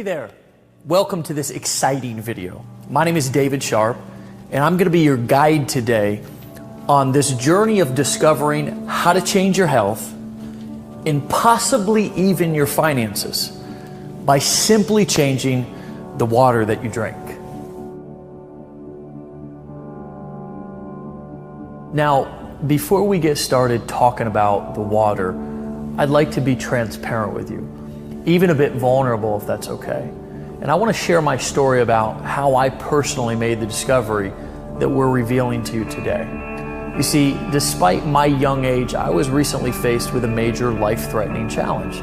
Hey there, welcome to this exciting video. My name is David Sharp, and I'm going to be your guide today on this journey of discovering how to change your health and possibly even your finances by simply changing the water that you drink. Now, before we get started talking about the water, I'd like to be transparent with you, even a bit vulnerable if that's okay. And I want to share my story about how I personally made the discovery that we're revealing to you today. You see, despite my young age, I was recently faced with a major life-threatening challenge.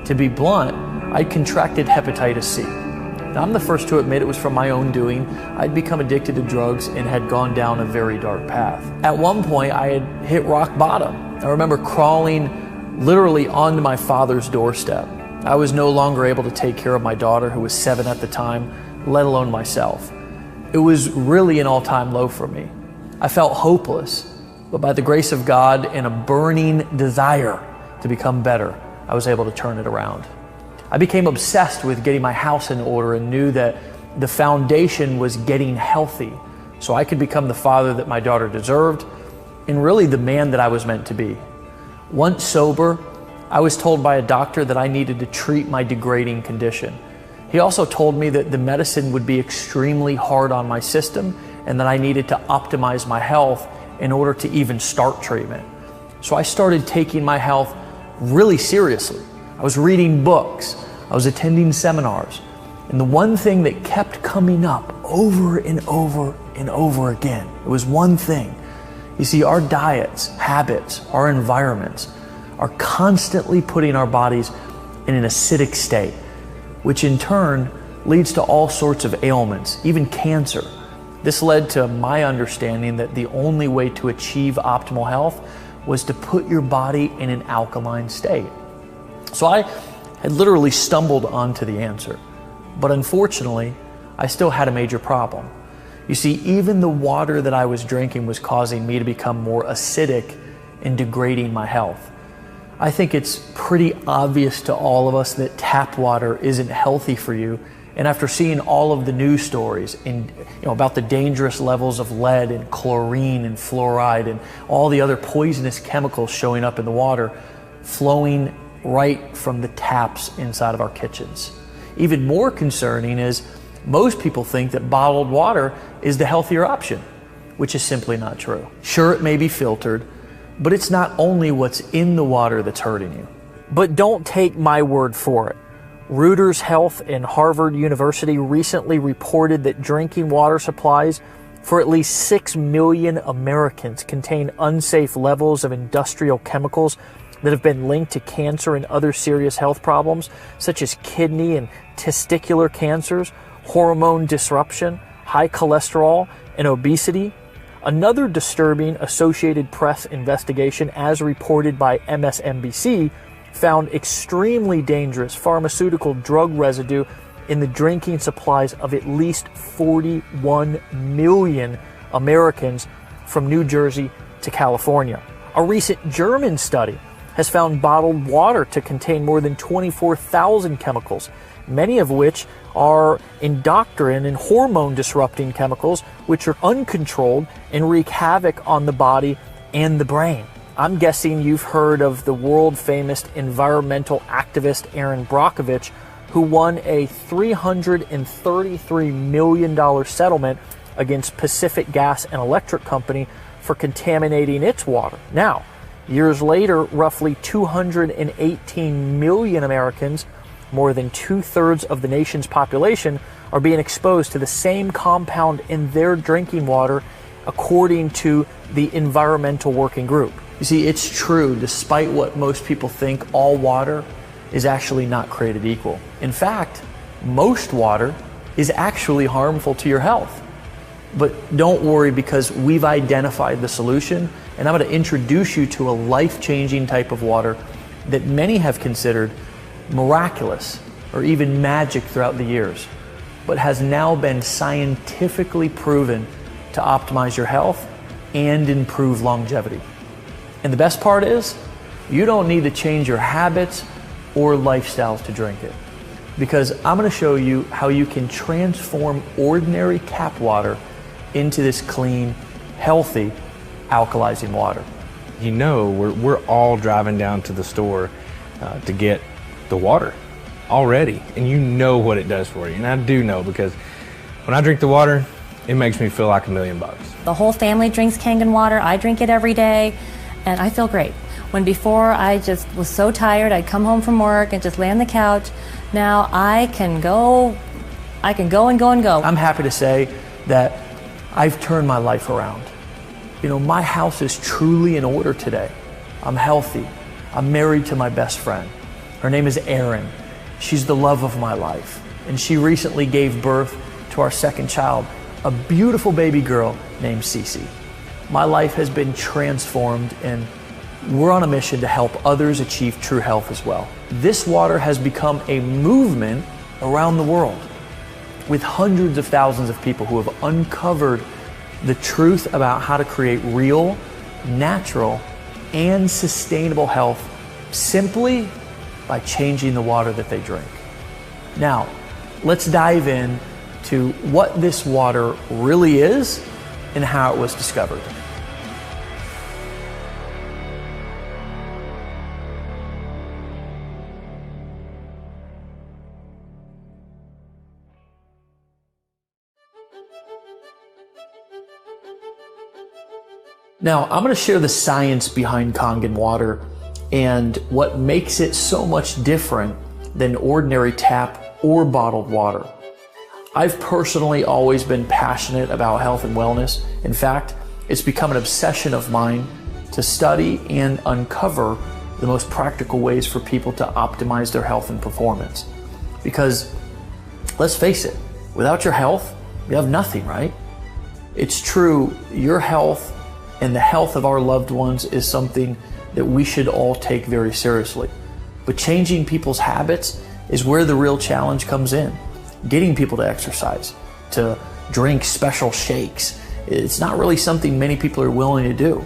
To be blunt, I contracted hepatitis C. Now, I'm the first to admit it was from my own doing. I'd become addicted to drugs and had gone down a very dark path. At one point, I had hit rock bottom. I remember crawling literally onto my father's doorstep. I was no longer able to take care of my daughter, who was 7 at the time, let alone myself. It was really an all-time low for me. I felt hopeless, but by the grace of God and a burning desire to become better, I was able to turn it around. I became obsessed with getting my house in order and knew that the foundation was getting healthy so I could become the father that my daughter deserved and really the man that I was meant to be. Once sober, I was told by a doctor that I needed to treat my degrading condition. He also told me that the medicine would be extremely hard on my system and that I needed to optimize my health in order to even start treatment. So I started taking my health really seriously. I was reading books, I was attending seminars, and the one thing that kept coming up over and over and over again, it was one thing. You see, our diets, habits, our environments are constantly putting our bodies in an acidic state, which in turn leads to all sorts of ailments, even cancer. This led to my understanding that the only way to achieve optimal health was to put your body in an alkaline state. So I had literally stumbled onto the answer, but unfortunately, I still had a major problem. You see, even the water that I was drinking was causing me to become more acidic and degrading my health. I think it's pretty obvious to all of us that tap water isn't healthy for you. And after seeing all of the news stories about the dangerous levels of lead and chlorine and fluoride and all the other poisonous chemicals showing up in the water, flowing right from the taps inside of our kitchens. Even more concerning is most people think that bottled water is the healthier option, which is simply not true. Sure, it may be filtered, but it's not only what's in the water that's hurting you. But don't take my word for it. Reuters Health and Harvard University recently reported that drinking water supplies for at least 6 million Americans contain unsafe levels of industrial chemicals that have been linked to cancer and other serious health problems, such as kidney and testicular cancers, hormone disruption, high cholesterol, and obesity. Another disturbing Associated Press investigation, as reported by MSNBC, found extremely dangerous pharmaceutical drug residue in the drinking supplies of at least 41 million Americans from New Jersey to California. A recent German study has found bottled water to contain more than 24,000 chemicals, many of which are endocrine and hormone disrupting chemicals, which are uncontrolled and wreak havoc on the body and the brain. I'm guessing you've heard of the world famous environmental activist Erin Brockovich, who won a $333 million settlement against Pacific Gas and Electric Company for contaminating its water. Now, years later, roughly 218 million Americans, more than 2/3 of the nation's population, are being exposed to the same compound in their drinking water, according to the Environmental Working Group. You see, it's true, despite what most people think, all water is actually not created equal. In fact, most water is actually harmful to your health. But don't worry, because we've identified the solution, and I'm going to introduce you to a life-changing type of water that many have considered miraculous or even magic throughout the years, but has now been scientifically proven to optimize your health and improve longevity. And the best part is, you don't need to change your habits or lifestyles to drink it. because I'm going to show you how you can transform ordinary tap water into this clean, healthy, alkalizing water. You know, we're all driving down to the store to get the water already, and you know what it does for you. And I do know, because when I drink the water, it makes me feel like $1,000,000. The whole family drinks Kangen water. I drink it every day, and I feel great. When before I just was so tired, I'd come home from work and just lay on the couch. Now I can go and go and go. I'm happy to say that I've turned my life around. You know, my house is truly in order today. I'm healthy. I'm married to my best friend. Her name is Erin. She's the love of my life. And she recently gave birth to our second child, a beautiful baby girl named Cece. My life has been transformed, and we're on a mission to help others achieve true health as well. This water has become a movement around the world, with hundreds of thousands of people who have uncovered the truth about how to create real, natural, and sustainable health simply by changing the water that they drink. Now, let's dive in to what this water really is and how it was discovered. Now, I'm going to share the science behind Kangen water and what makes it so much different than ordinary tap or bottled water. I've personally always been passionate about health and wellness. In fact, it's become an obsession of mine to study and uncover the most practical ways for people to optimize their health and performance. Because let's face it, without your health, you have nothing, right? It's true, your health and the health of our loved ones is something that we should all take very seriously. But changing people's habits is where the real challenge comes in. Getting people to exercise, to drink special shakes, it's not really something many people are willing to do.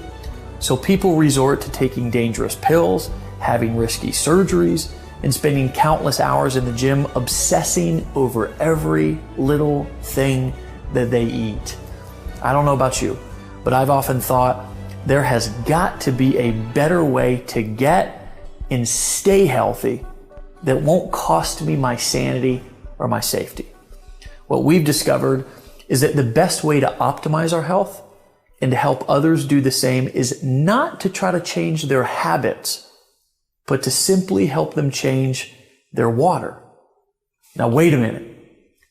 So people resort to taking dangerous pills, having risky surgeries, and spending countless hours in the gym obsessing over every little thing that they eat. I don't know about you, but I've often thought there has got to be a better way to get and stay healthy that won't cost me my sanity or my safety. What we've discovered is that the best way to optimize our health and to help others do the same is not to try to change their habits, but to simply help them change their water. Now, wait a minute.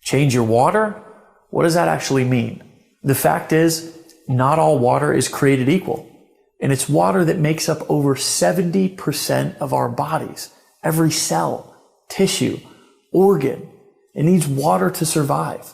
Change your water? What does that actually mean? The fact is, not all water is created equal. And it's water that makes up over 70% of our bodies. Every cell, tissue, organ, it needs water to survive.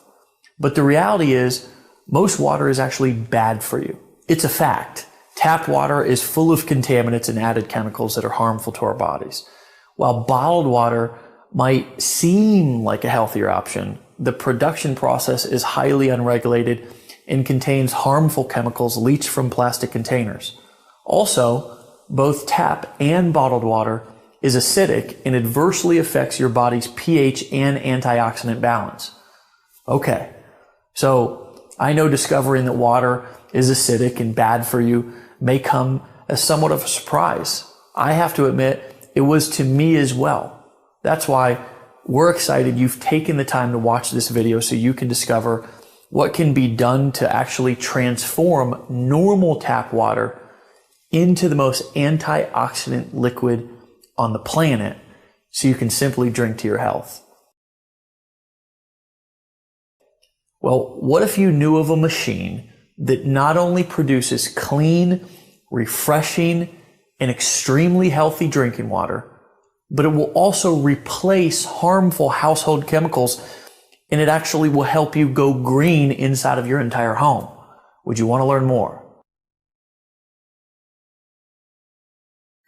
But the reality is, most water is actually bad for you. It's a fact. Tap water is full of contaminants and added chemicals that are harmful to our bodies. While bottled water might seem like a healthier option, the production process is highly unregulated and contains harmful chemicals leached from plastic containers. Also, both tap and bottled water is acidic and adversely affects your body's pH and antioxidant balance. Okay, so I know discovering that water is acidic and bad for you may come as somewhat of a surprise. I have to admit, it was to me as well. That's why we're excited you've taken the time to watch this video so you can discover what can be done to actually transform normal tap water into the most antioxidant liquid on the planet so you can simply drink to your health. Well, what if you knew of a machine that not only produces clean, refreshing, and extremely healthy drinking water, but it will also replace harmful household chemicals, and it actually will help you go green inside of your entire home? Would you want to learn more?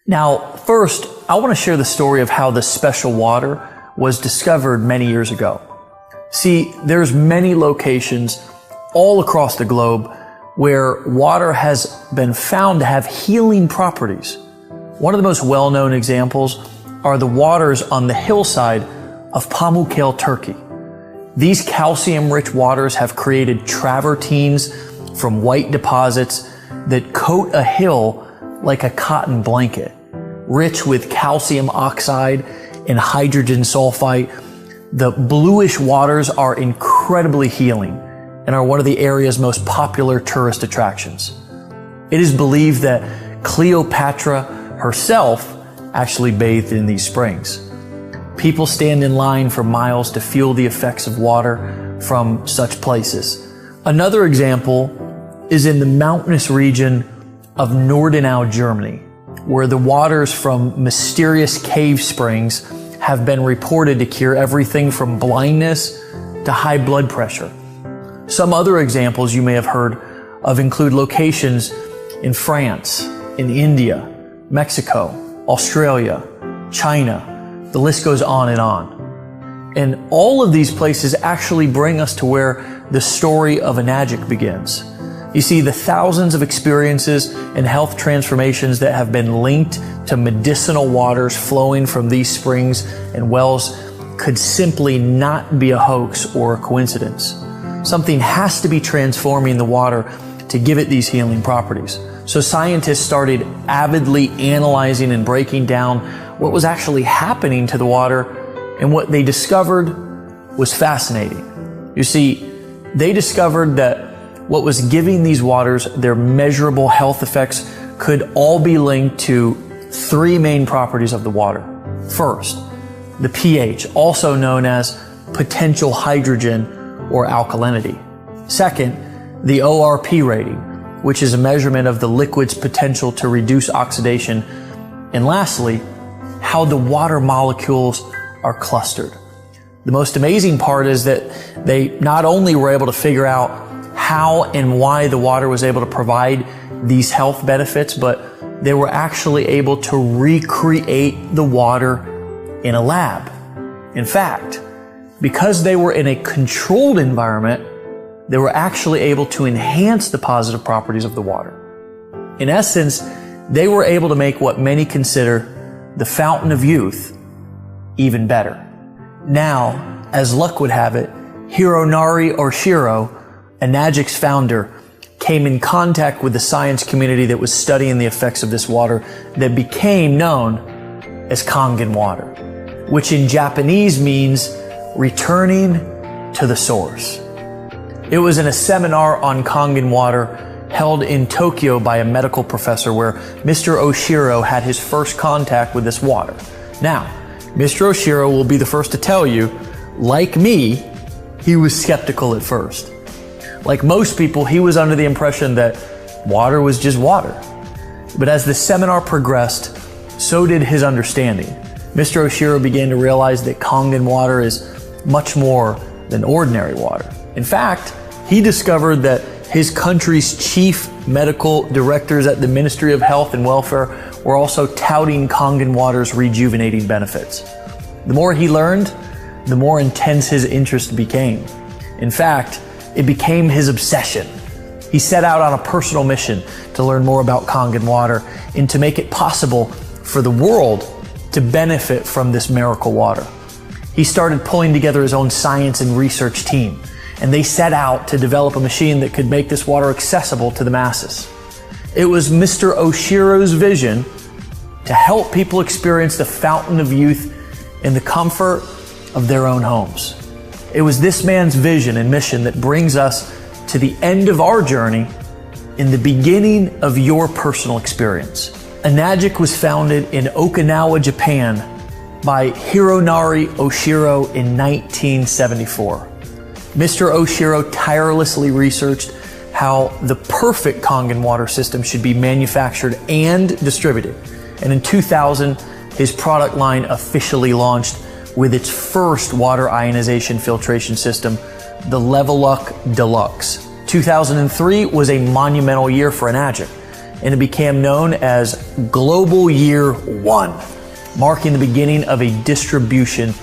Now, first, I want to share the story of how this special water was discovered many years ago. See, there's many locations all across the globe where water has been found to have healing properties. One of the most well-known examples are the waters on the hillside of Pamukkale, Turkey. These calcium-rich waters have created travertines from white deposits that coat a hill like a cotton blanket, rich with calcium oxide and hydrogen sulfite. The bluish waters are incredibly healing and are one of the area's most popular tourist attractions. It is believed that Cleopatra herself actually bathed in these springs. People stand in line for miles to feel the effects of water from such places. Another example is in the mountainous region of Nordenau, Germany, where the waters from mysterious cave springs have been reported to cure everything from blindness to high blood pressure. Some other examples you may have heard of include locations in France, in India, Mexico, Australia, China. The list goes on and on. And all of these places actually bring us to where the story of Enagic begins. You see, the thousands of experiences and health transformations that have been linked to medicinal waters flowing from these springs and wells could simply not be a hoax or a coincidence. Something has to be transforming the water to give it these healing properties. So scientists started avidly analyzing and breaking down what was actually happening to the water, and what they discovered was fascinating. You see, they discovered that what was giving these waters their measurable health effects could all be linked to three main properties of the water. First, the pH, also known as potential hydrogen or alkalinity. Second, the ORP rating, which is a measurement of the liquid's potential to reduce oxidation. And lastly, how the water molecules are clustered. The most amazing part is that they not only were able to figure out how and why the water was able to provide these health benefits, but they were actually able to recreate the water in a lab. In fact, because they were in a controlled environment, they were actually able to enhance the positive properties of the water. In essence, they were able to make what many consider the fountain of youth even better. Now, as luck would have it, Hironori Oshiro, Enagic's founder, came in contact with the science community that was studying the effects of this water that became known as Kangen water, which in Japanese means returning to the source. It was in a seminar on Kangen water held in Tokyo by a medical professor where Mr. Oshiro had his first contact with this water. Now, Mr. Oshiro will be the first to tell you, like me, he was skeptical at first. Like most people, he was under the impression that water was just water. But as the seminar progressed, so did his understanding. Mr. Oshiro began to realize that Kangen water is much more than ordinary water. In fact, he discovered that his country's chief medical directors at the Ministry of Health and Welfare were also touting Kangen water's rejuvenating benefits. The more he learned, the more intense his interest became. In fact, it became his obsession. He set out on a personal mission to learn more about Kangen water and to make it possible for the world to benefit from this miracle water. He started pulling together his own science and research team, and they set out to develop a machine that could make this water accessible to the masses. It was Mr. Oshiro's vision to help people experience the fountain of youth in the comfort of their own homes. It was this man's vision and mission that brings us to the end of our journey in the beginning of your personal experience. Enagic was founded in Okinawa, Japan by Hironori Oshiro in 1974. Mr. Oshiro tirelessly researched how the perfect Kangen water system should be manufactured and distributed. And in 2000, his product line officially launched with its first water ionization filtration system, the Leveluck Deluxe. 2003 was a monumental year for Enagic, and it became known as Global Year 1, marking the beginning of a distribution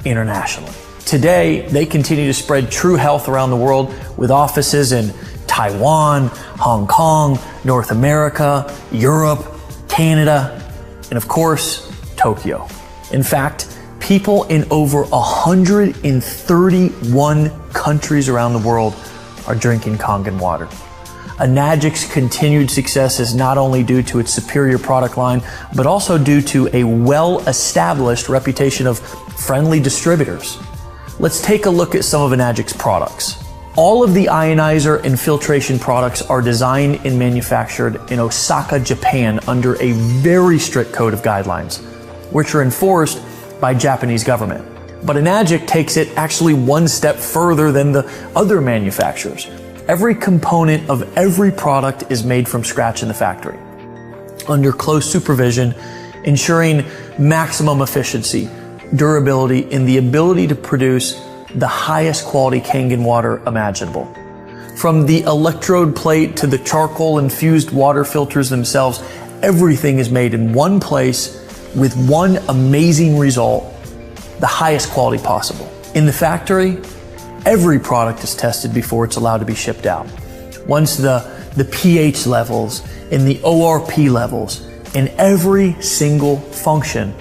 internationally. Today, they continue to spread true health around the world with offices in Taiwan, Hong Kong, North America, Europe, Canada, and of course, Tokyo. In fact, People in over 131 countries around the world are drinking Kangen water. Enagic's continued success is not only due to its superior product line, but also due to a well-established reputation of friendly distributors. Let's take a look at some of Enagic's products. All of the ionizer and filtration products are designed and manufactured in Osaka, Japan under a very strict code of guidelines, which are enforced by Japanese government. But Enagic takes it actually one step further than the other manufacturers. Every component of every product is made from scratch in the factory, under close supervision, ensuring maximum efficiency, durability, and the ability to produce the highest quality Kangen water imaginable. From the electrode plate to the charcoal infused water filters themselves, everything is made in one place with one amazing result, the highest quality possible. In the factory, every product is tested before it's allowed to be shipped out. Once the pH levels and the ORP levels and every single function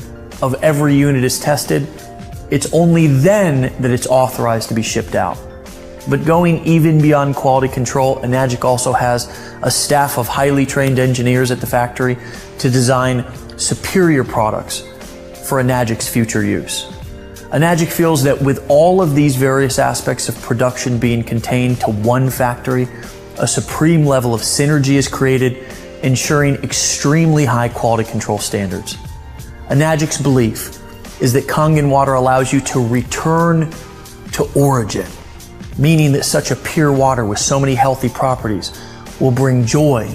of every unit is tested, it's only then that it's authorized to be shipped out. But going even beyond quality control, Enagic also has a staff of highly trained engineers at the factory to design superior products for Enagic's future use. Enagic feels that with all of these various aspects of production being contained to one factory, a supreme level of synergy is created, ensuring extremely high quality control standards. Enagic's belief is that Kangen water allows you to return to origin, meaning that such a pure water with so many healthy properties will bring joy,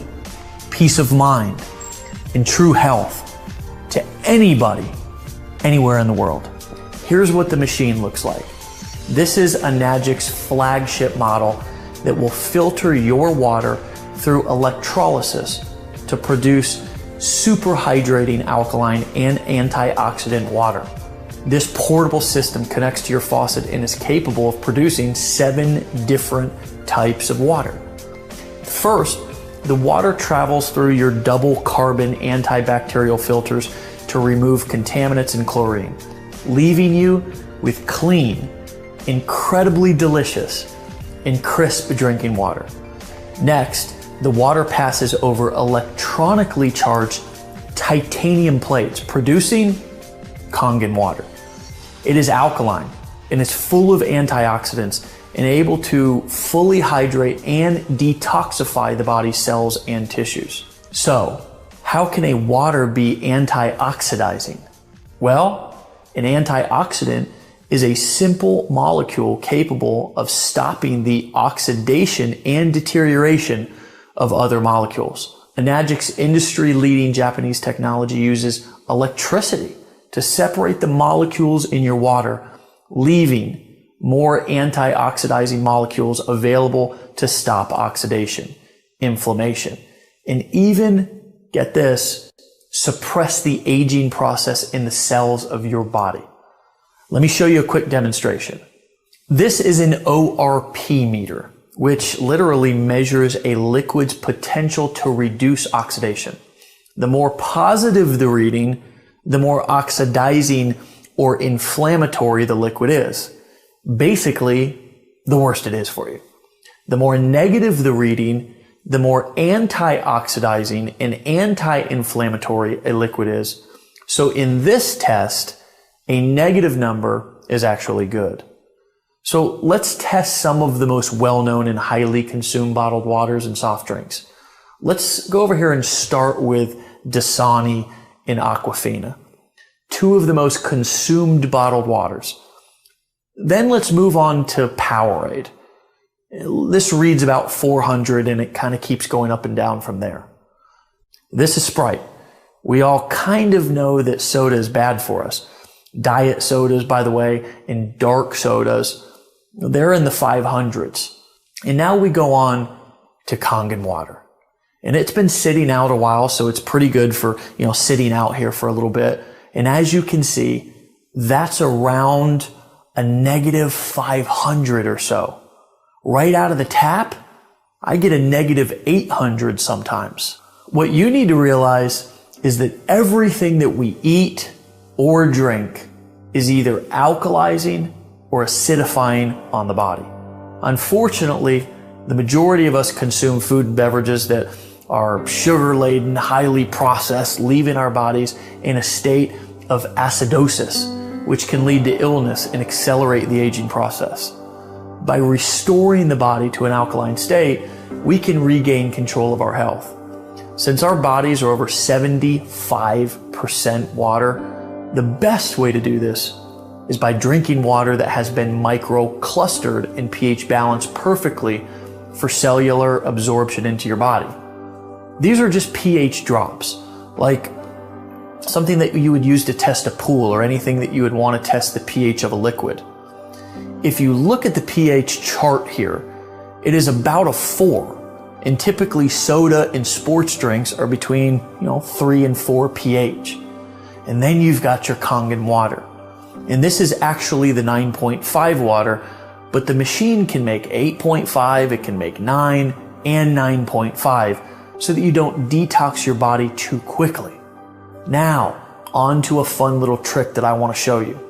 peace of mind, and true health to anybody, anywhere in the world. Here's what the machine looks like. This is Enagic's flagship model that will filter your water through electrolysis to produce super hydrating alkaline and antioxidant water. This portable system connects to your faucet and is capable of producing 7 different types of water. First, the water travels through your double carbon antibacterial filters to remove contaminants and chlorine, leaving you with clean, incredibly delicious, and crisp drinking water. Next, the water passes over electronically charged titanium plates, producing Kangen water. It is alkaline and is full of antioxidants and able to fully hydrate and detoxify the body's cells and tissues. So, how can a water be antioxidizing? Well, an antioxidant is a simple molecule capable of stopping the oxidation and deterioration of other molecules. Enagic's industry-leading Japanese technology uses electricity to separate the molecules in your water, leaving more antioxidizing molecules available to stop oxidation, inflammation, and even, get this, suppress the aging process in the cells of your body. Let me show you a quick demonstration. This is an ORP meter, which literally measures a liquid's potential to reduce oxidation. The more positive the reading, the more oxidizing or inflammatory the liquid is. Basically, the worse it is for you. The more negative the reading, the more antioxidizing and anti-inflammatory a liquid is. So in this test, a negative number is actually good. So let's test some of the most well-known and highly consumed bottled waters and soft drinks. Let's go over here and start with Dasani and Aquafina, 2 of the most consumed bottled waters. Then let's move on to Powerade. This reads about 400 and it kind of keeps going up and down from there. This is Sprite. We all kind of know that soda is bad for us. Diet sodas, by the way, and dark sodas, they're in the 500s. And now we go on to Kangen water. And it's been sitting out a while, so it's pretty good for, sitting out here for a little bit. And as you can see, that's around a negative 500 or so. Right out of the tap, I get a negative 800 sometimes. What you need to realize is that everything that we eat or drink is either alkalizing or acidifying on the body. Unfortunately, the majority of us consume food and beverages that are sugar-laden, highly processed, leaving our bodies in a state of acidosis, which can lead to illness and accelerate the aging process. By restoring the body to an alkaline state, we can regain control of our health. Since our bodies are over 75% water, the best way to do this is by drinking water that has been micro-clustered and pH balanced perfectly for cellular absorption into your body. These are just pH drops, like something that you would use to test a pool or anything that you would want to test the pH of a liquid. If you look at the pH chart here, it is about a 4. And typically soda and sports drinks are between 3 and 4 pH. And then you've got your Kangen water. And this is actually the 9.5 water, but the machine can make 8.5, it can make 9 and 9.5 so that you don't detox your body too quickly. Now, on to a fun little trick that I want to show you.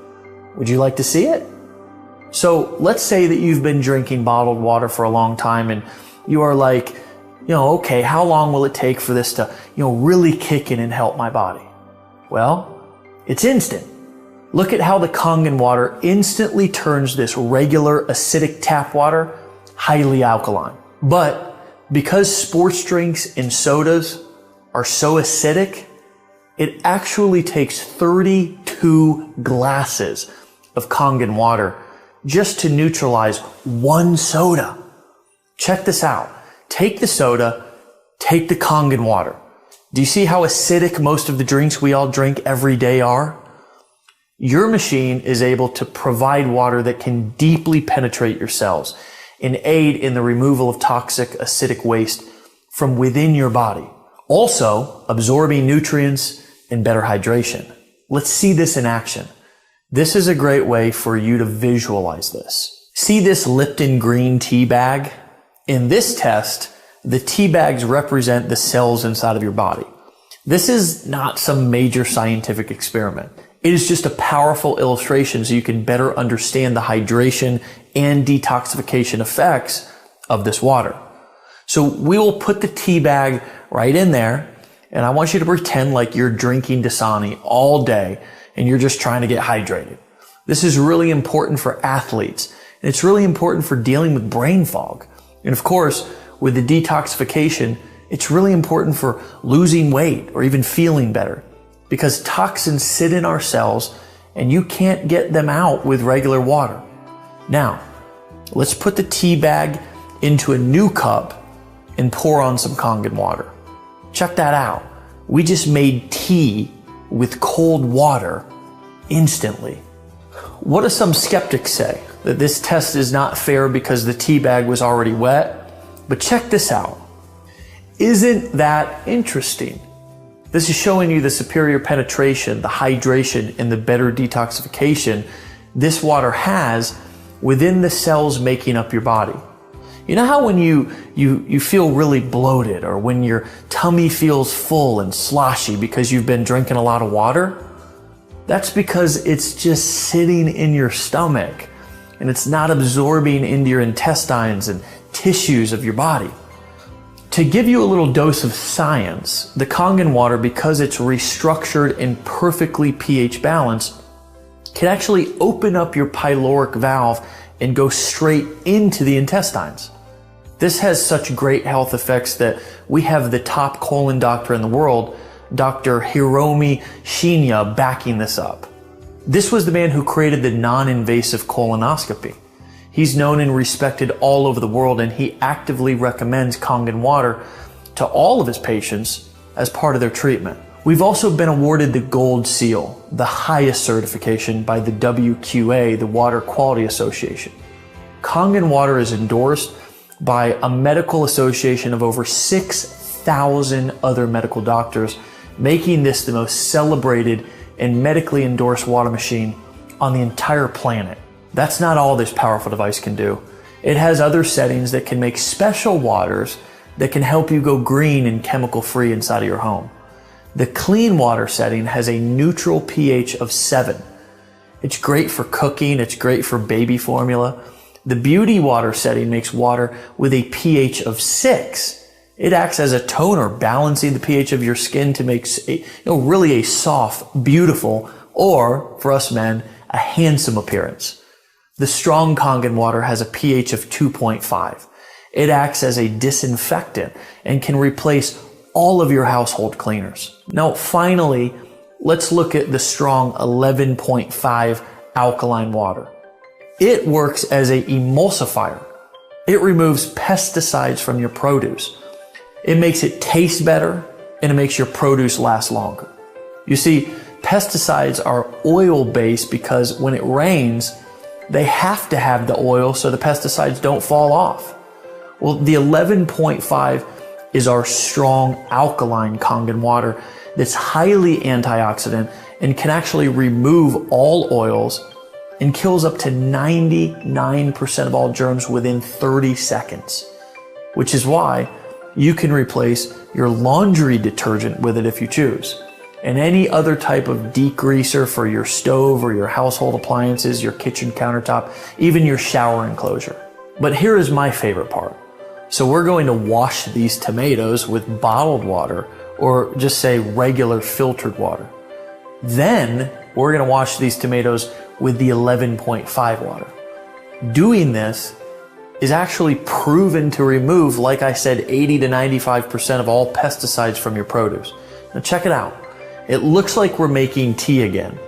Would you like to see it? So let's say that you've been drinking bottled water for a long time and you are like, okay, how long will it take for this to, really kick in and help my body? Well, it's instant. Look at how the Kangen water instantly turns this regular acidic tap water highly alkaline. But because sports drinks and sodas are so acidic, it actually takes 32 glasses of Kangen water just to neutralize one soda. Check this out. Take the soda, take the Kangen water. Do you see how acidic most of the drinks we all drink every day are? Your machine is able to provide water that can deeply penetrate your cells and aid in the removal of toxic acidic waste from within your body, also absorbing nutrients and better hydration. Let's see this in action. This is a great way for you to visualize this. See this Lipton green tea bag? In this test, the tea bags represent the cells inside of your body. This is not some major scientific experiment. It is just a powerful illustration so you can better understand the hydration and detoxification effects of this water. So we will put the tea bag right in there, and I want you to pretend like you're drinking Dasani all day and you're just trying to get hydrated. This is really important for athletes, and it's really important for dealing with brain fog. And of course, with the detoxification, it's really important for losing weight or even feeling better, because toxins sit in our cells and you can't get them out with regular water. Now, let's put the tea bag into a new cup and pour on some Kangen water. Check that out. We just made tea with cold water instantly. What do some skeptics say? That this test is not fair because the tea bag was already wet? But check this out. Isn't that interesting? This is showing you the superior penetration, the hydration, and the better detoxification this water has within the cells making up your body. You know how when you feel really bloated, or when your tummy feels full and sloshy because you've been drinking a lot of water? That's because it's just sitting in your stomach and it's not absorbing into your intestines and tissues of your body. To give you a little dose of science, the Kangen water, because it's restructured and perfectly pH balanced, can actually open up your pyloric valve and go straight into the intestines. This has such great health effects that we have the top colon doctor in the world, Dr. Hiromi Shinya, backing this up. This was the man who created the non-invasive colonoscopy. He's known and respected all over the world, and he actively recommends Kangen water to all of his patients as part of their treatment. We've also been awarded the Gold Seal, the highest certification by the WQA, the Water Quality Association. Kangen water is endorsed by a medical association of over 6,000 other medical doctors, making this the most celebrated and medically endorsed water machine on the entire planet. That's not all this powerful device can do. It has other settings that can make special waters that can help you go green and chemical free inside of your home. The clean water setting has a neutral pH of 7. It's great for cooking. It's great for baby formula. The beauty water setting makes water with a pH of 6. It acts as a toner, balancing the pH of your skin to make really a soft, beautiful, or for us men, a handsome appearance. The strong Kangen water has a pH of 2.5. It acts as a disinfectant and can replace all of your household cleaners. Now, finally, let's look at the strong 11.5 alkaline water. It works as an emulsifier. It removes pesticides from your produce. It makes it taste better, and it makes your produce last longer. You see, pesticides are oil-based because when it rains, they have to have the oil so the pesticides don't fall off. Well, the 11.5 is our strong alkaline Kangen water that's highly antioxidant and can actually remove all oils and kills up to 99% of all germs within 30 seconds, which is why you can replace your laundry detergent with it if you choose, and any other type of degreaser for your stove or your household appliances, your kitchen countertop, even your shower enclosure. But here is my favorite part. So we're going to wash these tomatoes with bottled water, or just say regular filtered water. Then we're going to wash these tomatoes with the 11.5 water. Doing this is actually proven to remove, like I said, 80 to 95% of all pesticides from your produce. Now check it out. It looks like we're making tea again.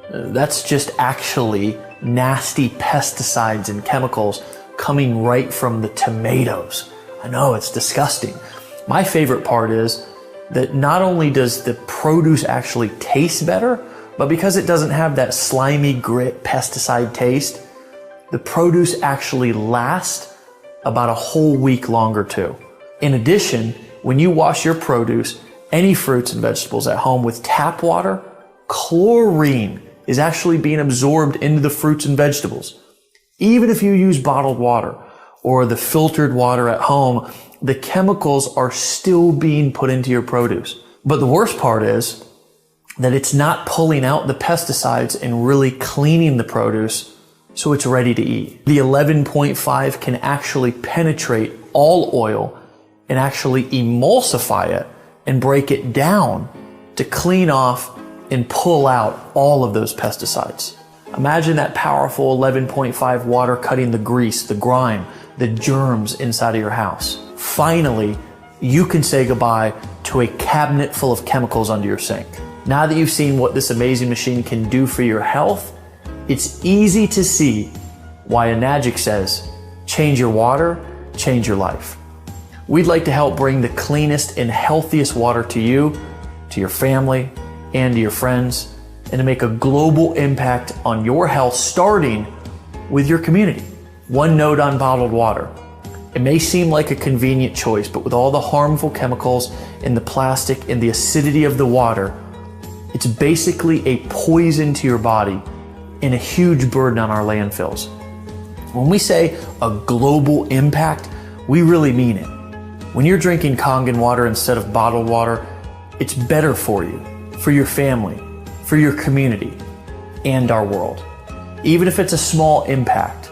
That's just actually nasty pesticides and chemicals coming right from the tomatoes. I know, it's disgusting. My favorite part is that not only does the produce actually taste better, but because it doesn't have that slimy grit pesticide taste, the produce actually lasts about a whole week longer too. In addition, when you wash your produce, any fruits and vegetables at home with tap water, chlorine is actually being absorbed into the fruits and vegetables. Even if you use bottled water or the filtered water at home, the chemicals are still being put into your produce. But the worst part is that it's not pulling out the pesticides and really cleaning the produce so it's ready to eat. The 11.5 can actually penetrate all oil and actually emulsify it and break it down to clean off and pull out all of those pesticides. Imagine that powerful 11.5 water cutting the grease, the grime, the germs inside of your house. Finally, you can say goodbye to a cabinet full of chemicals under your sink. Now that you've seen what this amazing machine can do for your health, it's easy to see why Enagic says, change your water, change your life. We'd like to help bring the cleanest and healthiest water to you, to your family, and to your friends, and to make a global impact on your health, starting with your community. One note on bottled water. It may seem like a convenient choice, but with all the harmful chemicals in the plastic and the acidity of the water, it's basically a poison to your body and a huge burden on our landfills. When we say a global impact, we really mean it. When you're drinking Kangen water instead of bottled water, it's better for you, for your family, for your community, and our world. Even if it's a small impact,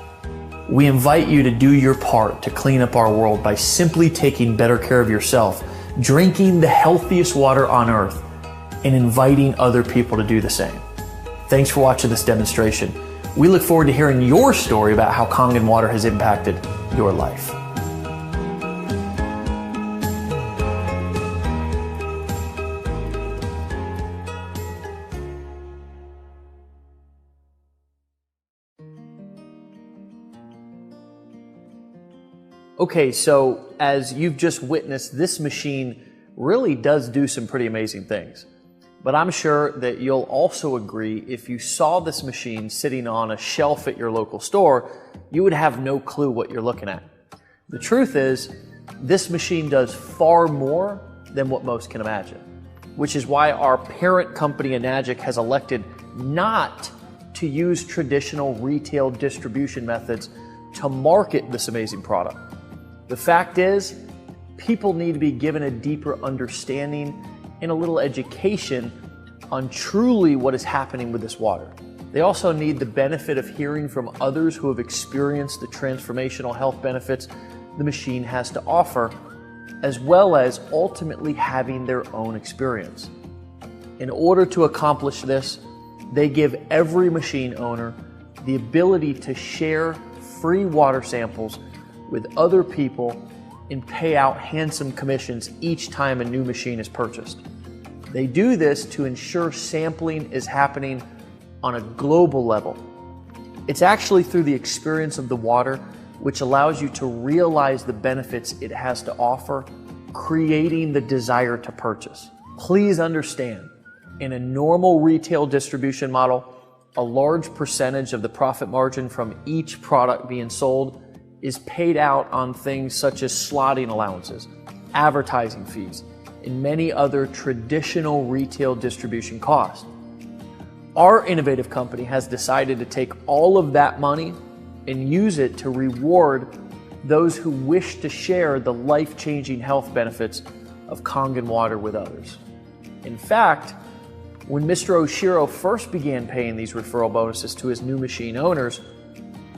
we invite you to do your part to clean up our world by simply taking better care of yourself, drinking the healthiest water on earth, and inviting other people to do the same. Thanks for watching this demonstration. We look forward to hearing your story about how Kangen water has impacted your life. Okay, so as you've just witnessed, this machine really does do some pretty amazing things. But I'm sure that you'll also agree, if you saw this machine sitting on a shelf at your local store, you would have no clue what you're looking at. The truth is, this machine does far more than what most can imagine, which is why our parent company Enagic has elected not to use traditional retail distribution methods to market this amazing product. The fact is, people need to be given a deeper understanding and a little education on truly what is happening with this water. They also need the benefit of hearing from others who have experienced the transformational health benefits the machine has to offer, as well as ultimately having their own experience. In order to accomplish this, they give every machine owner the ability to share free water samples with other people and pay out handsome commissions each time a new machine is purchased. They do this to ensure sampling is happening on a global level. It's actually through the experience of the water which allows you to realize the benefits it has to offer, creating the desire to purchase. Please understand, in a normal retail distribution model, a large percentage of the profit margin from each product being sold is paid out on things such as slotting allowances, advertising fees, and many other traditional retail distribution costs. Our innovative company has decided to take all of that money and use it to reward those who wish to share the life-changing health benefits of Kangen water with others. In fact, when Mr. Oshiro first began paying these referral bonuses to his new machine owners,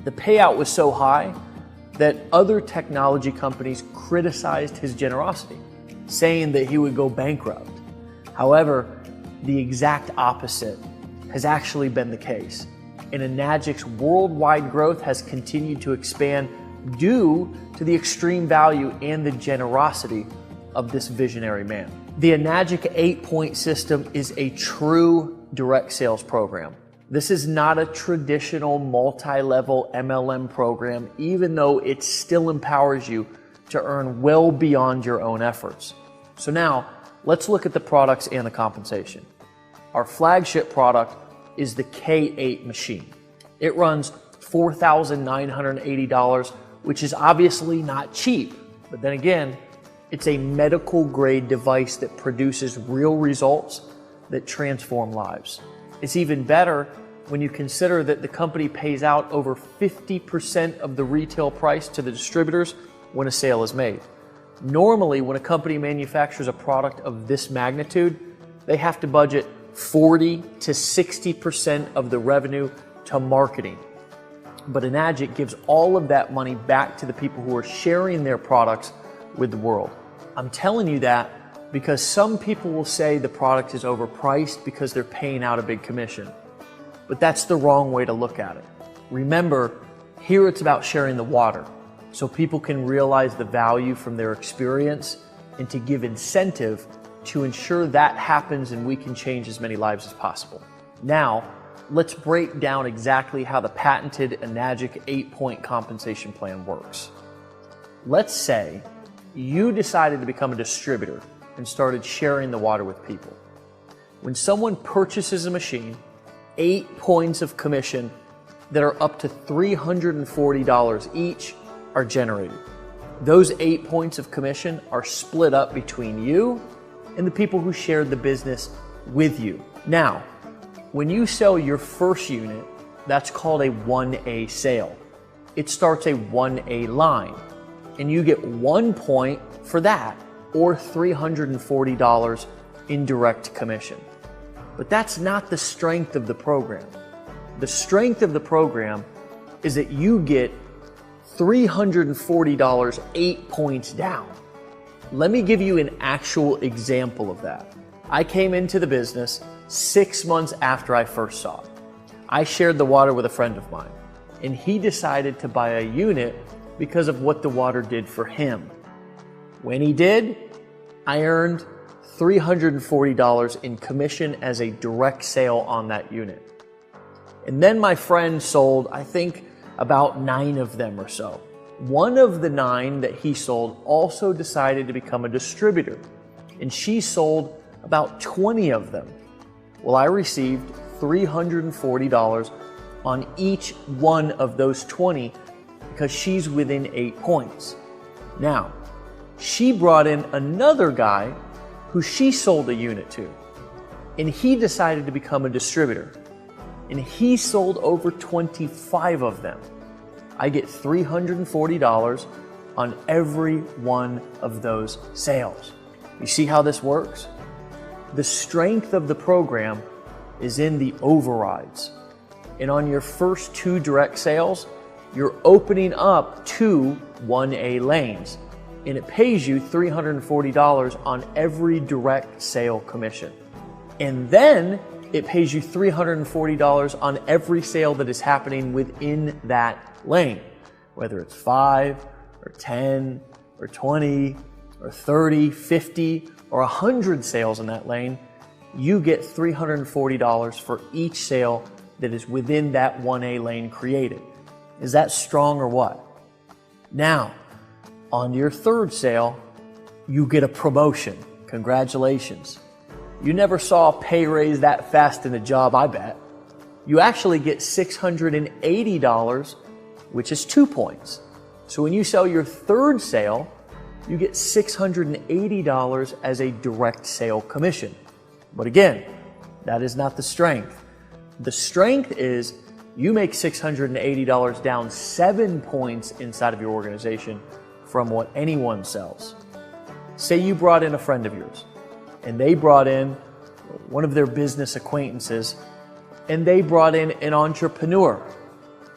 the payout was so high that other technology companies criticized his generosity, saying that he would go bankrupt. However, the exact opposite has actually been the case, and Enagic's worldwide growth has continued to expand due to the extreme value and the generosity of this visionary man. The Enagic 8-point system is a true direct sales program. This is not a traditional multi-level MLM program, even though it still empowers you to earn well beyond your own efforts. So now, let's look at the products and the compensation. Our flagship product is the K8 machine. It runs $4,980, which is obviously not cheap, but then again, it's a medical grade device that produces real results that transform lives. It's even better when you consider that the company pays out over 50% of the retail price to the distributors when a sale is made. Normally, when a company manufactures a product of this magnitude, they have to budget 40 to 60% of the revenue to marketing. But Enagic gives all of that money back to the people who are sharing their products with the world. I'm telling you that because some people will say the product is overpriced because they're paying out a big commission. But that's the wrong way to look at it. Remember, here it's about sharing the water so people can realize the value from their experience and to give incentive to ensure that happens and we can change as many lives as possible. Now, let's break down exactly how the patented Enagic 8-point compensation plan works. Let's say you decided to become a distributor and started sharing the water with people. When someone purchases a machine, 8 points of commission that are up to $340 each are generated. Those 8 points of commission are split up between you and the people who shared the business with you. Now, when you sell your first unit, that's called a 1A sale. It starts a 1A line, and you get 1 point for that, or $340 in direct commission. But that's not the strength of the program. The strength of the program is that you get $340 8 points down. Let me give you an actual example of that. I came into the business 6 months after I first saw it. I shared the water with a friend of mine, and he decided to buy a unit because of what the water did for him. When he did, I earned $340 in commission as a direct sale on that unit. And then my friend sold, I think, about 9 of them or so. One of the 9 that he sold also decided to become a distributor, and she sold about 20 of them. Well, I received $340 on each one of those 20 because she's within 8 points. Now, she brought in another guy who she sold a unit to, and he decided to become a distributor, and he sold over 25 of them. I get $340 on every one of those sales. You see how this works? The strength of the program is in the overrides. And on your first 2 direct sales, you're opening up 2 1A lanes. And it pays you $340 on every direct sale commission. And then it pays you $340 on every sale that is happening within that lane, whether it's 5 or 10 or 20 or 30, 50 or 100 sales in that lane. You get $340 for each sale that is within that 1A lane created. Is that strong or what? Now, on your 3rd sale, you get a promotion. Congratulations. You never saw a pay raise that fast in a job, I bet. You actually get $680, which is 2 points. So when you sell your 3rd sale, you get $680 as a direct sale commission. But again, that is not the strength. The strength is you make $680 down 7 points inside of your organization from what anyone sells. Say you brought in a friend of yours, and they brought in one of their business acquaintances, and they brought in an entrepreneur.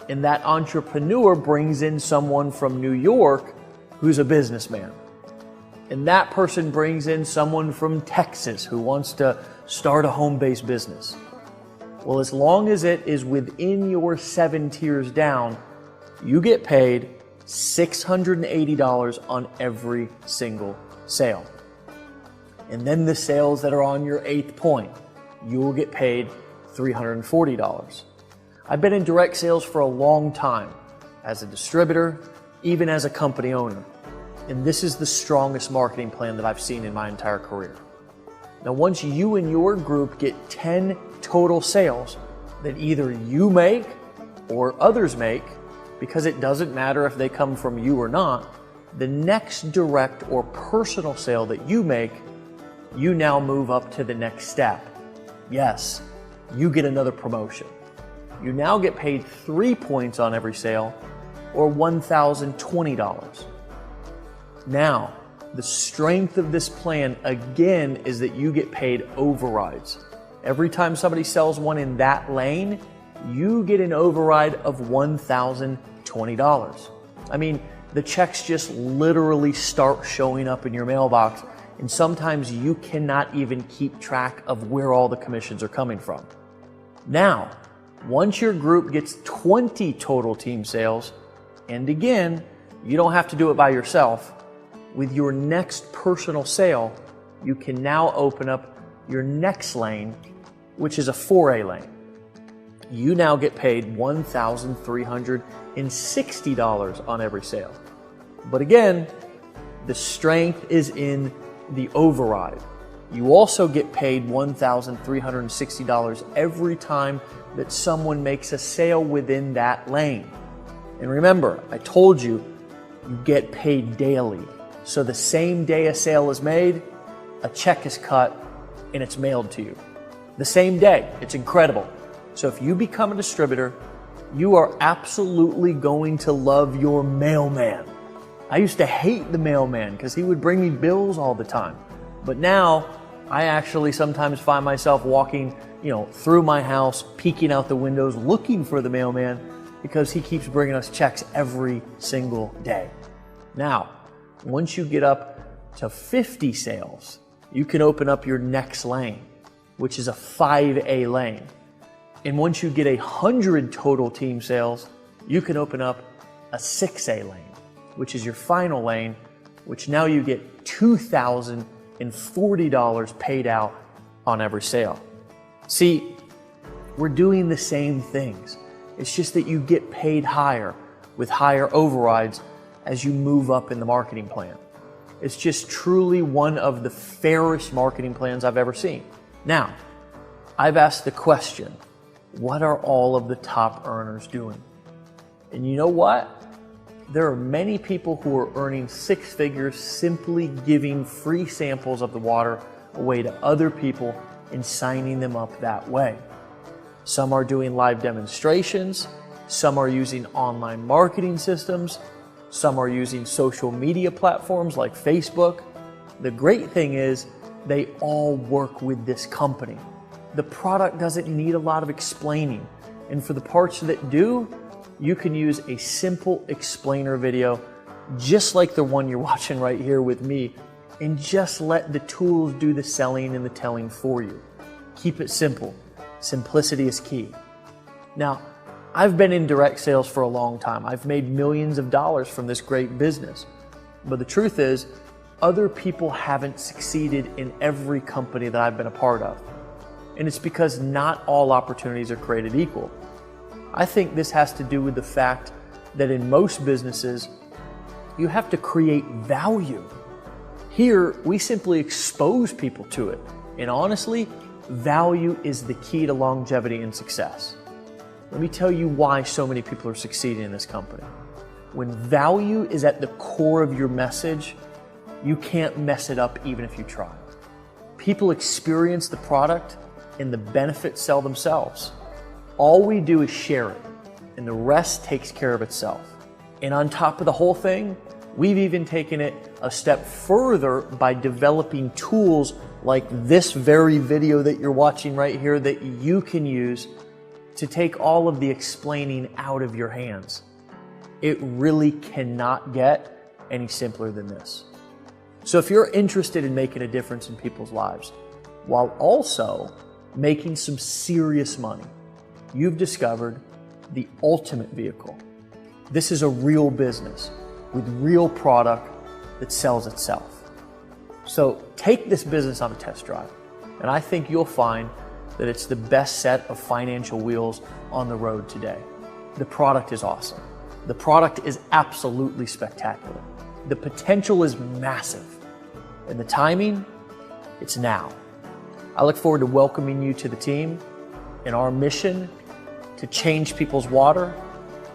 And that entrepreneur brings in someone from New York who's a businessman. And that person brings in someone from Texas who wants to start a home-based business. Well, as long as it is within your 7 tiers down, you get paid $680 on every single sale. And then the sales that are on your 8th point, you will get paid $340. I've been in direct sales for a long time, as a distributor, even as a company owner. And this is the strongest marketing plan that I've seen in my entire career. Now, once you and your group get 10 total sales that either you make or others make, because it doesn't matter if they come from you or not, the next direct or personal sale that you make, you now move up to the next step. Yes, you get another promotion. You now get paid 3 points on every sale, or $1,020. Now, the strength of this plan, again, is that you get paid overrides. Every time somebody sells one in that lane, you get an override of $1,020. I mean, the checks just literally start showing up in your mailbox, and sometimes you cannot even keep track of where all the commissions are coming from. Now, once your group gets 20 total team sales, and again, you don't have to do it by yourself, with your next personal sale, you can now open up your next lane, which is a 4A lane. You now get paid $1,360 on every sale. But again, the strength is in the override. You also get paid $1,360 every time that someone makes a sale within that lane. And remember, I told you, you get paid daily. So the same day a sale is made, a check is cut and it's mailed to you. The same day. It's incredible. So if you become a distributor, you are absolutely going to love your mailman. I used to hate the mailman because he would bring me bills all the time. But now I actually sometimes find myself walking, through my house, peeking out the windows, looking for the mailman because he keeps bringing us checks every single day. Now, once you get up to 50 sales, you can open up your next lane, which is a 5A lane. And once you get 100 total team sales, you can open up a 6A lane, which is your final lane, which now you get $2,040 paid out on every sale. See, we're doing the same things. It's just that you get paid higher with higher overrides as you move up in the marketing plan. It's just truly one of the fairest marketing plans I've ever seen. Now, I've asked the question, what are all of the top earners doing? And you know what? There are many people who are earning 6 figures simply giving free samples of the water away to other people and signing them up that way. Some are doing live demonstrations, some are using online marketing systems, some are using social media platforms like Facebook. The great thing is they all work with this company. The product doesn't need a lot of explaining. And for the parts that do, you can use a simple explainer video just like the one you're watching right here with me, and just let the tools do the selling and the telling for you. Keep it simple. Simplicity is key. Now, I've been in direct sales for a long time. I've made millions of dollars from this great business. But the truth is, other people haven't succeeded in every company that I've been a part of. And it's because not all opportunities are created equal. I think this has to do with the fact that in most businesses, you have to create value. Here, we simply expose people to it. And honestly, value is the key to longevity and success. Let me tell you why so many people are succeeding in this company. When value is at the core of your message, you can't mess it up even if you try. People experience the product and the benefits sell themselves. All we do is share it, and the rest takes care of itself. And on top of the whole thing, we've even taken it a step further by developing tools like this very video that you're watching right here that you can use to take all of the explaining out of your hands. It really cannot get any simpler than this. So if you're interested in making a difference in people's lives, while also making some serious money, you've discovered the ultimate vehicle. This is a real business with real product that sells itself. So take this business on a test drive, and I think you'll find that it's the best set of financial wheels on the road today. The product is awesome. The product is absolutely spectacular. The potential is massive. And the timing, it's now. I look forward to welcoming you to the team in our mission to change people's water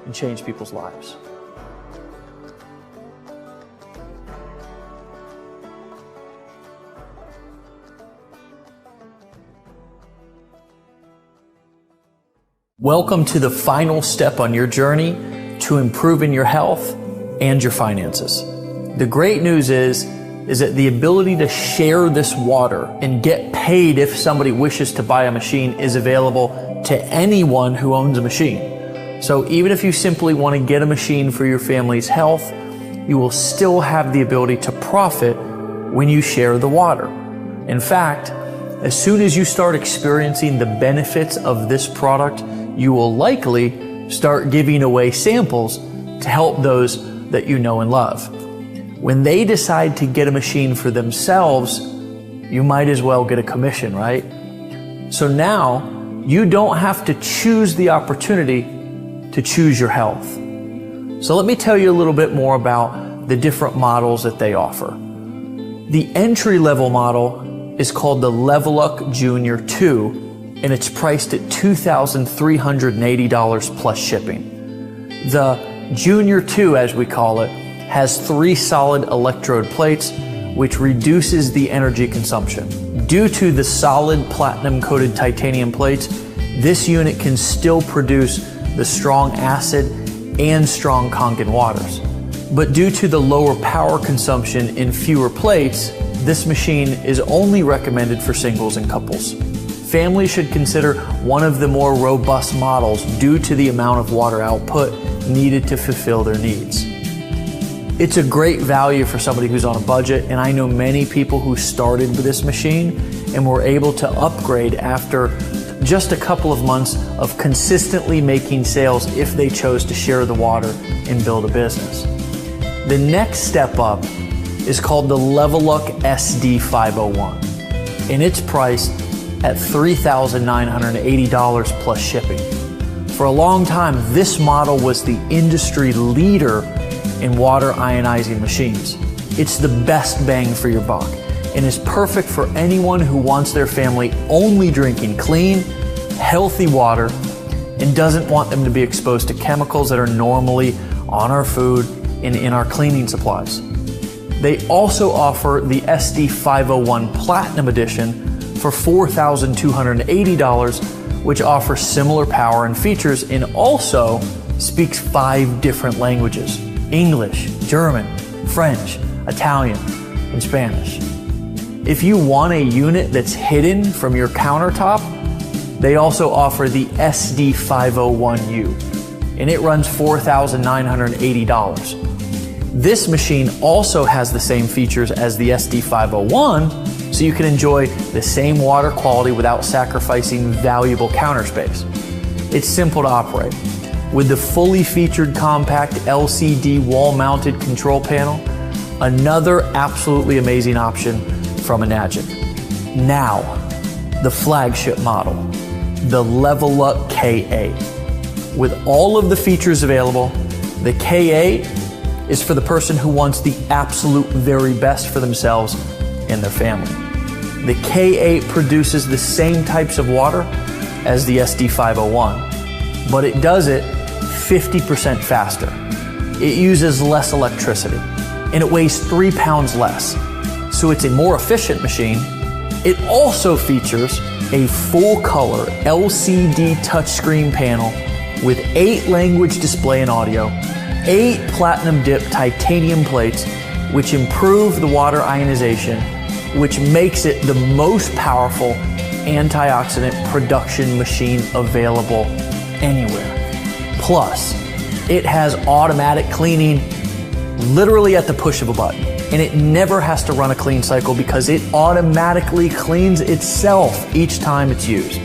and change people's lives. Welcome to the final step on your journey to improving your health and your finances. The great news is that the ability to share this water and get paid if somebody wishes to buy a machine is available to anyone who owns a machine. So even if you simply want to get a machine for your family's health, you will still have the ability to profit when you share the water. In fact, as soon as you start experiencing the benefits of this product, you will likely start giving away samples to help those that you know and love. When they decide to get a machine for themselves, you might as well get a commission, right? So now you don't have to choose the opportunity to choose your health. So let me tell you a little bit more about the different models that they offer. The entry-level model is called the Level Up Junior 2, and it's priced at $2,380 plus shipping. The Junior 2, as we call it, has 3 solid electrode plates, which reduces the energy consumption. Due to the solid platinum-coated titanium plates, this unit can still produce the strong acid and strong Kangen waters. But due to the lower power consumption in fewer plates, this machine is only recommended for singles and couples. Families should consider one of the more robust models due to the amount of water output needed to fulfill their needs. It's a great value for somebody who's on a budget, and I know many people who started with this machine and were able to upgrade after just a couple of months of consistently making sales if they chose to share the water and build a business. The next step up is called the Level Up SD501, and it's priced at $3,980 plus shipping. For a long time, this model was the industry leader in water ionizing machines. It's the best bang for your buck and is perfect for anyone who wants their family only drinking clean, healthy water and doesn't want them to be exposed to chemicals that are normally on our food and in our cleaning supplies. They also offer the SD501 Platinum Edition for $4,280, which offers similar power and features and also speaks 5 different languages: English, German, French, Italian, and Spanish. If you want a unit that's hidden from your countertop, They also offer the SD501U, and it runs $4,980. This machine also has the same features as the SD501, so you can enjoy the same water quality without sacrificing valuable counter space. It's simple to operate. With the fully featured compact LCD wall-mounted control panel, another absolutely amazing option from Enagic. Now, the flagship model, the Level-Up K8. With all of the features available, the K8 is for the person who wants the absolute very best for themselves and their family. The K8 produces the same types of water as the SD501, but it does it 50% faster. It uses less electricity, and it weighs 3 pounds less. So it's a more efficient machine. It also features a full-color LCD touchscreen panel with 8 language display and audio, 8 platinum dip titanium plates, which improve the water ionization, which makes it the most powerful antioxidant production machine available anywhere. Plus, it has automatic cleaning literally at the push of a button, and it never has to run a clean cycle because it automatically cleans itself each time it's used,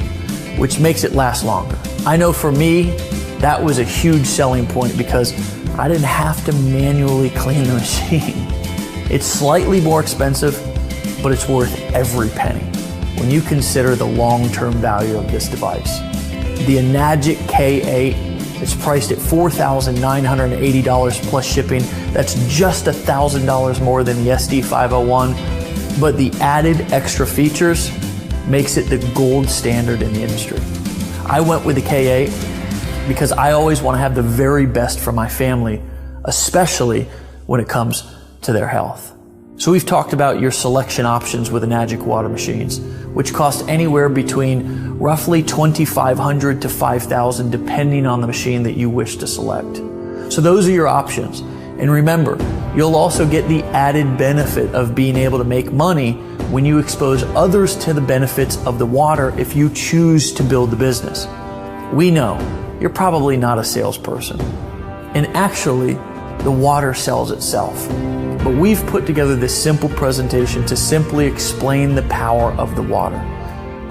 which makes it last longer. I know for me, that was a huge selling point because I didn't have to manually clean the machine. It's slightly more expensive, but it's worth every penny when you consider the long-term value of this device. The Enagic K8 is priced at $4,980 plus shipping. That's just $1,000 more than the SD501, but the added extra features makes it the gold standard in the industry. I went with the K8 because I always want to have the very best for my family, especially when it comes to their health. So we've talked about your selection options with Enagic water machines, which cost anywhere between roughly $2,500 to $5,000 depending on the machine that you wish to select. So those are your options. And remember, you'll also get the added benefit of being able to make money when you expose others to the benefits of the water if you choose to build the business. We know you're probably not a salesperson, and actually, the water sells itself. But we've put together this simple presentation to simply explain the power of the water.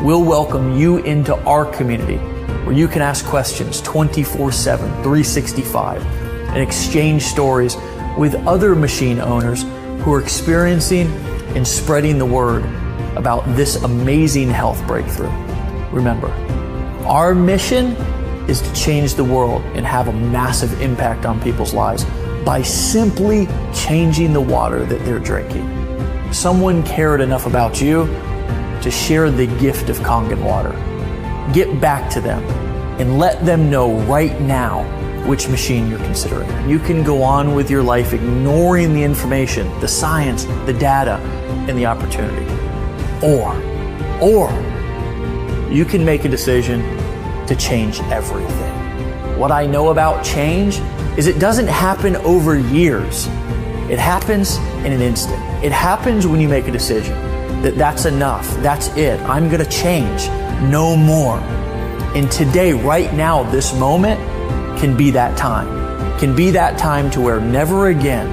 We'll welcome you into our community where you can ask questions 24/7, 365, and exchange stories with other machine owners who are experiencing and spreading the word about this amazing health breakthrough. Remember, our mission is to change the world and have a massive impact on people's lives by simply changing the water that they're drinking. Someone cared enough about you to share the gift of Kangen water. Get back to them and let them know right now which machine you're considering. You can go on with your life ignoring the information, the science, the data, and the opportunity. Or you can make a decision to change everything. What I know about change is it doesn't happen over years. It happens in an instant. It happens when you make a decision that that's enough, that's it, I'm gonna change, no more. And today, right now, this moment can be that time. Can be that time to where never again,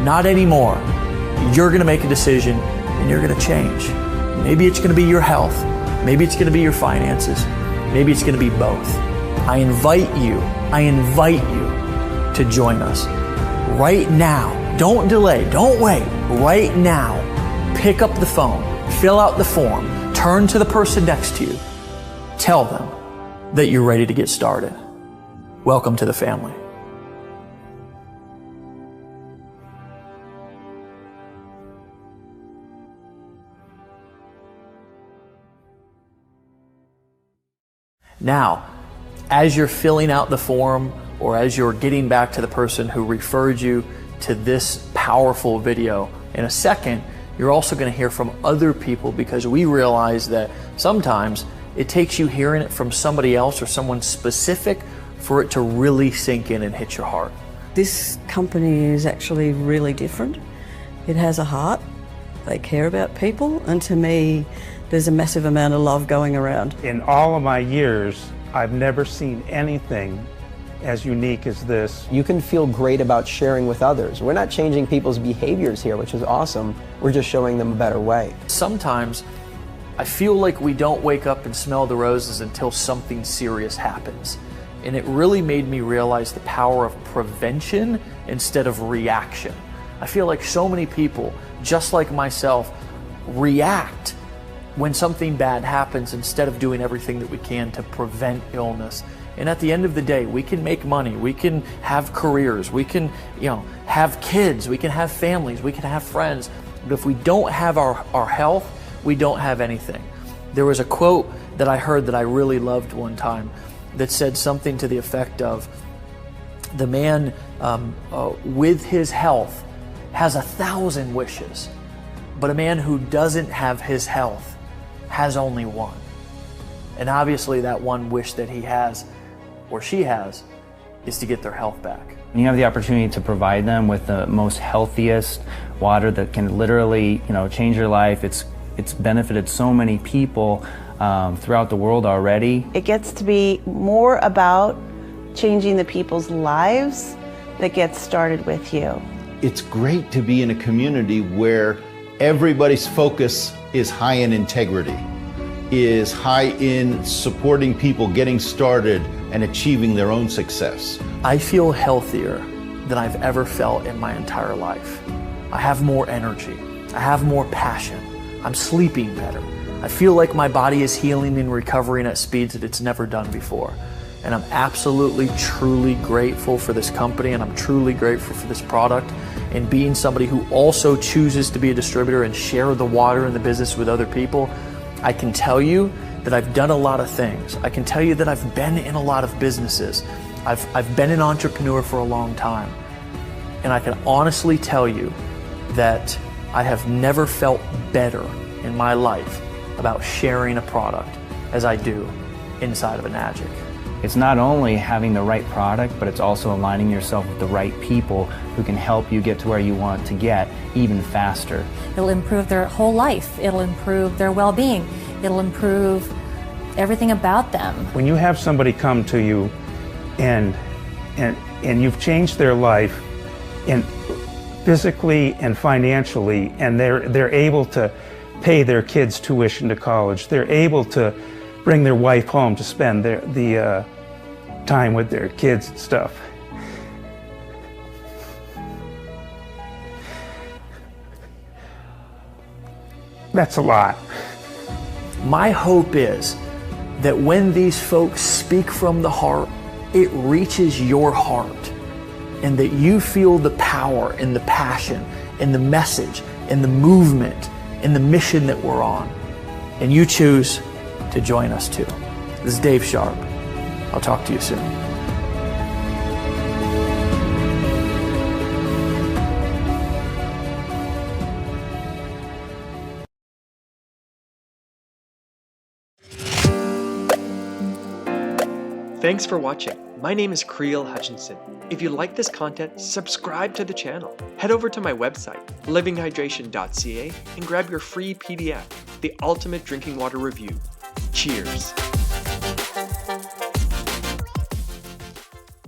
not anymore, you're gonna make a decision and you're gonna change. Maybe it's gonna be your health, maybe it's gonna be your finances, maybe it's gonna be both. I invite you to join us right now. Don't delay, don't wait. Right now, pick up the phone, fill out the form, turn to the person next to you, tell them that you're ready to get started. Welcome to the family. Now, as you're filling out the form or as you're getting back to the person who referred you to this powerful video, in a second, you're also going to hear from other people because we realize that sometimes it takes you hearing it from somebody else or someone specific for it to really sink in and hit your heart. This company is actually really different. It has a heart. They care about people, and to me, there's a massive amount of love going around. In all of my years, I've never seen anything as unique as this. You can feel great about sharing with others. We're not changing people's behaviors here, which is awesome. We're just showing them a better way. Sometimes I feel like we don't wake up and smell the roses until something serious happens. And it really made me realize the power of prevention instead of reaction. I feel like so many people, just like myself, react when something bad happens instead of doing everything that we can to prevent illness. And at the end of the day, we can make money, we can have careers, we can, have kids, we can have families, we can have friends. But if we don't have our health, we don't have anything. There was a quote that I heard that I really loved one time that said something to the effect of, the man with his health has 1,000 wishes, but a man who doesn't have his health has only one. And obviously that one wish that he has, or she has, is to get their health back. You have the opportunity to provide them with the most healthiest water that can literally, change your life. It's benefited so many people throughout the world already. It gets to be more about changing the people's lives that gets started with you. It's great to be in a community where everybody's focus is high in integrity, is high in supporting people getting started and achieving their own success. I feel healthier than I've ever felt in my entire life. I have more energy. I have more passion. I'm sleeping better. I feel like my body is healing and recovering at speeds that it's never done before. And I'm absolutely, truly grateful for this company, and I'm truly grateful for this product, and being somebody who also chooses to be a distributor and share the water and the business with other people. I can tell you that I've done a lot of things. I can tell you that I've been in a lot of businesses. I've been an entrepreneur for a long time. And I can honestly tell you that I have never felt better in my life about sharing a product as I do inside of Enagic. It's not only having the right product, but it's also aligning yourself with the right people who can help you get to where you want to get even faster. It'll improve their whole life. It'll improve their well-being. It'll improve everything about them. When you have somebody come to you and you've changed their life and physically and financially, and they're able to pay their kids' tuition to college, they're able to bring their wife home to spend the time with their kids and stuff. That's a lot. My hope is that when these folks speak from the heart, it reaches your heart, and that you feel the power and the passion and the message and the movement and the mission that we're on, and you choose to join us too. This is Dave Sharp. I'll talk to you soon. Thanks for watching. My name is 𝐿 Hutchinson. If you like this content, subscribe to the channel. Head over to my website, livinghydration.ca, and grab your free PDF, The Ultimate Drinking Water Review. Cheers.